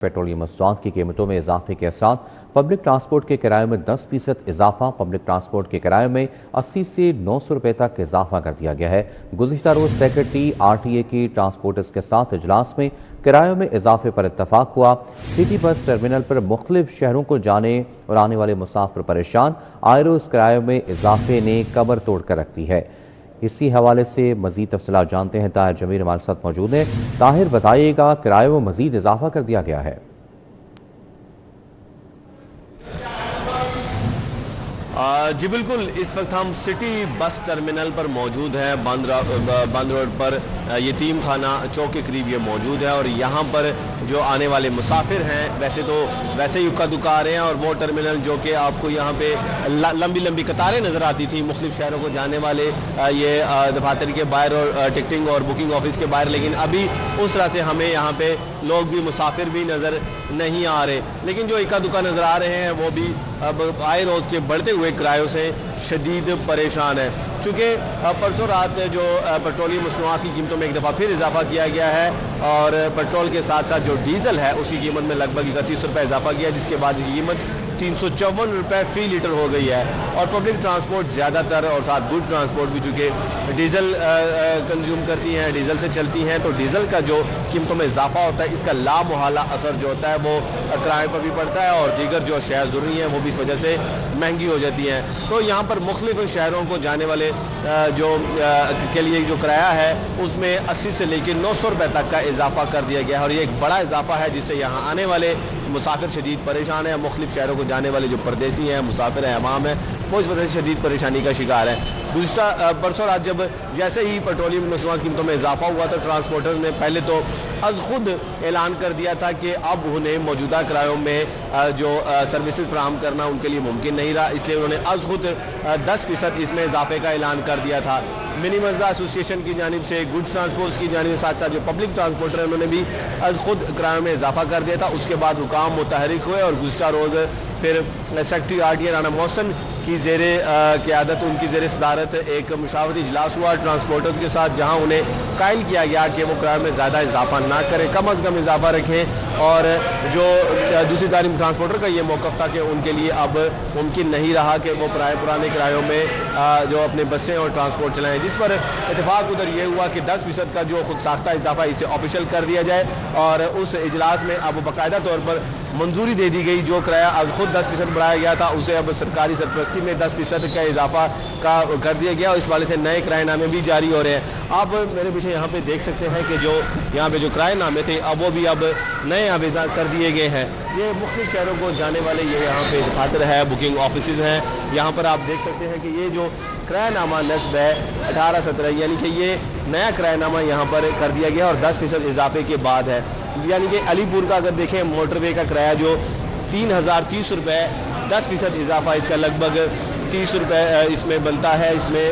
Petroleum मसनूआत की कीमतों में इजाफे के साथ पब्लिक ट्रांसपोर्ट के किराए में 10% इजाफा। पब्लिक ट्रांसपोर्ट के किराए में 80 से 900 रुपये तक इजाफा कर दिया गया है। गुज़िश्ता रोज़ सेक्रेटरी RTA की ट्रांसपोर्टर्स के साथ इजलास में किरायों में इजाफे पर इत्तफाक हुआ। सिटी बस टर्मिनल पर मुख्तलिफ शहरों को जाने और आने वाले मुसाफिर परेशान। आए रोज़ किरायों में इजाफे ने कमर तोड़ कर रख दी है। इसी हवाले से मजीद तफसीलात जानते हैं। ताहिर जमीर हमारे साथ मौजूद हैं। ताहिर, बताइएगा, किरायों में मजीद इजाफा कर दिया गया है? जी बिल्कुल, इस वक्त हम सिटी बस टर्मिनल पर मौजूद हैं। बंद रोड पर यतीम खाना चौक के करीब ये मौजूद है और यहाँ पर जो आने वाले मुसाफिर हैं वैसे ही उक्का दुक्का आ रहे हैं। और वो टर्मिनल जो कि आपको यहाँ पे लंबी लंबी कतारें नज़र आती थी मुख्तलिफ शहरों को जाने वाले ये दफातर के बाहर और टिकटिंग और बुकिंग ऑफिस के बाहर, लेकिन अभी उस तरह से हमें यहाँ पे लोग भी मुसाफिर भी नज़र नहीं आ रहे। लेकिन जो इक्का दुक्का नज़र आ रहे हैं वो भी अब आए रोज़ के बढ़ते हुए किरायों से शदीद परेशान है। चूँकि परसों रात जो पेट्रोलियम मसनूआत की कीमतों में एक दफ़ा फिर इजाफा किया गया है और पेट्रोल के साथ साथ जो डीजल है उसकी कीमत में लगभग 31 रुपये इजाफा किया, जिसके बाद की कीमत 354 रुपये फ़ी लीटर हो गई है। और पब्लिक ट्रांसपोर्ट ज़्यादातर और साथ गुड ट्रांसपोर्ट भी चूँकि डीजल कंज्यूम करती हैं, डीजल से चलती हैं, तो डीजल का जो कीमतों में इजाफा होता है इसका लामुहाला असर जो होता है वो किराए पर भी पड़ता है और दीगर जो अशिया ज़रूरी हैं वो भी इस वजह से महंगी हो जाती हैं। तो यहाँ पर मुख्तलिफ शहरों को जाने वाले के लिए जो किराया है उसमें 80 से लेकर 900 रुपये तक का इजाफा कर दिया गया है और ये एक बड़ा इजाफा है जिससे यहाँ आने वाले मुसाफिर शदीद परेशान है। मुख्तलिफ शहरों को जाने वाले जो परदेसी हैं, मुसाफिर हैं, अवाम है, वो इस वजह से शदीद परेशानी का शिकार है। दूसरा, परसों रात जब जैसे ही पेट्रोलियम मसनूआत कीमतों में इजाफा हुआ तो ट्रांसपोर्टर्स ने पहले तो अज खुद ऐलान कर दिया था कि अब उन्हें मौजूदा किरायों में जो सर्विसेज फराहम करना उनके लिए मुमकिन नहीं रहा, इसलिए उन्होंने अज खुद 10% इसमें इजाफे का ऐलान कर दिया था। मिनी मजदा एसोसिएशन की जानिब से, गुड्स ट्रांसपोर्ट की जानिब से, साथ साथ जो पब्लिक ट्रांसपोर्टर है उन्होंने भी अज खुद किरायों में इजाफा कर दिया था। उसके बाद हुकाम मुतहरिक हुए और गुज़श्ता रोज़ फिर सेक्रेटरी RTA राना मोहसिन की ज़ेरे क़यादत, उनकी ज़ेरे सदारत एक मुशावरती इजलास हुआ ट्रांसपोर्टर्स के साथ, जहाँ उन्हें कायल किया गया कि वो किराए में ज़्यादा इजाफा ना करें, कम अज़ कम इजाफा रखें। और जो दूसरी तारीफ ट्रांसपोर्टर का ये मौक़िफ़ था कि उनके लिए अब मुमकिन नहीं रहा कि वो पुराने किरायों में जो अपने बसें और ट्रांसपोर्ट चलाएँ, जिस पर इत्तेफाक उधर ये हुआ कि 10% का जो खुद साख्ता इजाफा इसे ऑफिशियल कर दिया जाए और उस इजलास में अब बाकायदा तौर पर मंजूरी दे दी गई। जो किराया अब खुद 10% बढ़ाया गया था उसे अब सरकारी सरपरस्ती में 10% का इजाफा कर दिया गया और इस वाले से नए किराएनामे भी जारी हो रहे हैं। आप मेरे पीछे यहाँ पे देख सकते हैं कि जो यहाँ पे जो किराएनामे थे अब वो भी अब नए आवेदन कर दिए गए हैं। ये मुख्तलिफ शहरों को जाने वाले ये यहाँ पे दफातर है, बुकिंग ऑफिस हैं। यहाँ पर आप देख सकते हैं कि ये जो किराएनामा नस्ब है 18-17, यानी कि ये नया किराएनामा यहाँ पर कर दिया गया और 10% इजाफे के बाद है। यानी कि अलीपुर का अगर देखें मोटरवे का किराया जो 3030 रुपये, 10% इजाफा इसका लगभग 30 रुपये इसमें बनता है। इसमें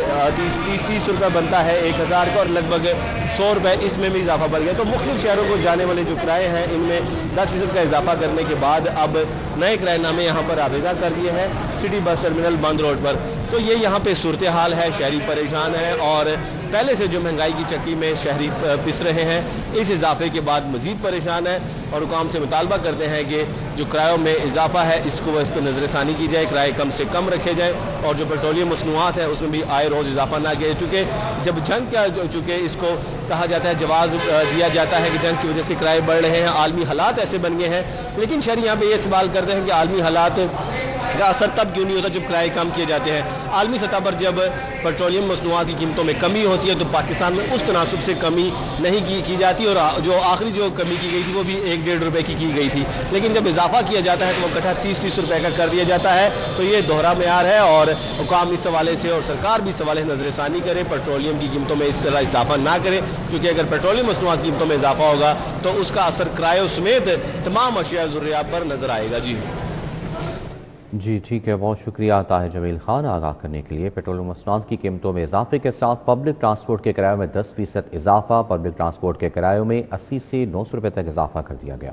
30 रुपये बनता है 1000 का और लगभग 100 रुपये इसमें भी इजाफा बढ़ गया। तो मुख्तलिफ शहरों को जाने वाले जो किराए हैं इनमें 10% का इजाफा करने के बाद अब नए किराएनामे यहाँ पर आवेदन कर दिए हैं सिटी बस टर्मिनल बंद रोड पर। तो ये यहाँ पे सूरत हाल है, शहरी परेशान है और पहले से जो महंगाई की चक्की में शहरी पिस रहे हैं, इस इजाफे के बाद मज़ीद परेशान है और हुकाम से मुतालबा करते हैं कि जो किरायों में इजाफा है इसको इस पर नज़रसानी की जाए, किराए कम से कम रखे जाए और जो पेट्रोलियम मसनूआत है उसमें भी आए रोज़ इजाफा ना किया। चूँकि जब जंग का चूँकि इसको कहा जाता है, जवाज़ दिया जाता है कि जंग की वजह से किराए बढ़ रहे हैं, आलमी हालात ऐसे बन गए हैं, लेकिन शहरी यहाँ पे ये सवाल करते हैं कि आलमी हालात का असर तब क्यों नहीं होता जब किराए कम किए जाते हैं। आलमी सतह पर जब पेट्रोलियम मसनूआत की कीमतों में कमी होती है तो पाकिस्तान में उस तनासुब से कमी नहीं की जाती और जो आखिरी जो कमी की गई थी वो भी 1-1.5 रुपये की गई थी, लेकिन जब इजाफा किया जाता है तो वो इकट्ठा 30-30 रुपये का कर दिया जाता है। तो ये दोहरा मेयार है और हुकाम इस हवाले से और सरकार भी इस हवाले से नज़रसानी करे, पेट्रोलियम की कीमतों में इस तरह इजाफा ना करे, क्योंकि अगर पेट्रोलियम मसनूआत की कीमतों में इजाफा होगा तो उसका असर किरायों समेत तमाम अशिया ज़रूरियात पर नज़र आएगा। जी ठीक है, बहुत शुक्रिया ताहिर जमील खान आगाह करने के लिए। पेट्रोलियम मसनूआत की कीमतों में इजाफे के साथ पब्लिक ट्रांसपोर्ट के किरायों में 10% इजाफा, पब्लिक ट्रांसपोर्ट के किरायों में 80 से 900 रुपये तक इजाफा कर दिया गया।